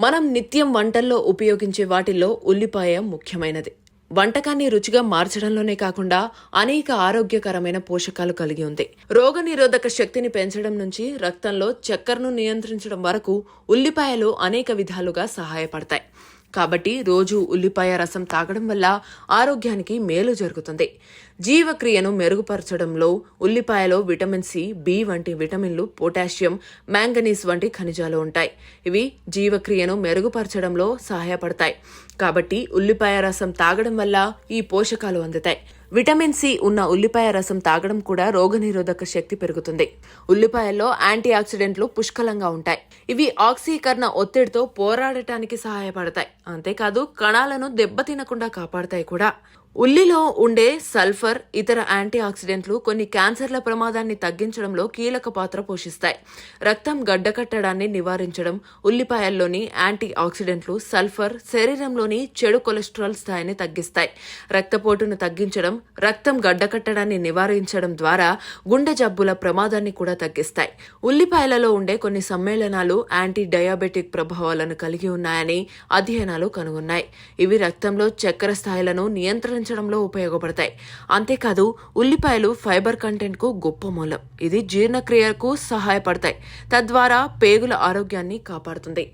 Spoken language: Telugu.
మనం నిత్యం వంటల్లో ఉపయోగించే వాటిల్లో ఉల్లిపాయ ముఖ్యమైనది. వంటకాన్ని రుచిగా మార్చడంలోనే కాకుండా అనేక ఆరోగ్యకరమైన పోషకాలు కలిగి ఉంది. రోగనిరోధక శక్తిని పెంచడం నుంచి రక్తంలో చక్కెరను నియంత్రించడం వరకు ఉల్లిపాయలు అనేక విధాలుగా సహాయపడతాయి. కాబట్టి రోజు ఉల్లిపాయ రసం తాగడం వల్ల ఆరోగ్యానికి మేలు జరుగుతుంది. జీవక్రియను మెరుగుపరచడంలో ఉల్లిపాయలో విటమిన్ సి, బి వంటి విటమిన్లు, పొటాషియం, మ్యాంగనీస్ వంటి ఖనిజాలు ఉంటాయి. ఇవి జీవక్రియను మెరుగుపరచడంలో సహాయపడతాయి. కాబట్టి ఉల్లిపాయ రసం తాగడం వల్ల ఈ పోషకాలు అందుతాయి. విటమిన్ సి ఉన్న ఉల్లిపాయ రసం తాగడం కూడా రోగనిరోధక శక్తి పెరుగుతుంది. ఉల్లిపాయల్లో యాంటీ ఆక్సిడెంట్లు పుష్కలంగా ఉంటాయి. ఇవి ఆక్సీకరణ ఒత్తిడితో పోరాడటానికి సహాయపడతాయి. అంతేకాదు కణాలను దెబ్బతినకుండా కాపాడతాయి కూడా. ఉల్లిలో ఉండే సల్ఫర్, ఇతర యాంటీ ఆక్సిడెంట్లు కొన్ని క్యాన్సర్ల ప్రమాదాన్ని తగ్గించడంలో కీలక పాత్ర పోషిస్తాయి. రక్తం గడ్డకట్టడాన్ని నివారించడం. ఉల్లిపాయల్లోని యాంటీ ఆక్సిడెంట్లు సల్ఫర్ శరీరంలోని చెడు కొలెస్ట్రాల్ స్థాయిని తగ్గిస్తాయి. రక్తపోటును తగ్గించడం, రక్తం గడ్డకట్టడాన్ని నివారించడం ద్వారా గుండె జబ్బుల ప్రమాదాన్ని కూడా తగ్గిస్తాయి. ఉల్లిపాయలలో ఉండే కొన్ని సమ్మేళనాలు యాంటీ డయాబెటిక్ ప్రభావాలను కలిగి ఉన్నాయని అధ్యయనాలు కనుగొన్నాయి. ఇవి రక్తంలో చక్కెర స్థాయిలను నియంత్రించడంలో ఉపయోగపడతాయి. అంతేకాదు ఉల్లిపాయలు ఫైబర్ కంటెంట్ కు గొప్ప మూలం. ఇది జీర్ణక్రియకు సహాయపడతాయి, తద్వారా పేగుల ఆరోగ్యాన్ని కాపాడుతుంది.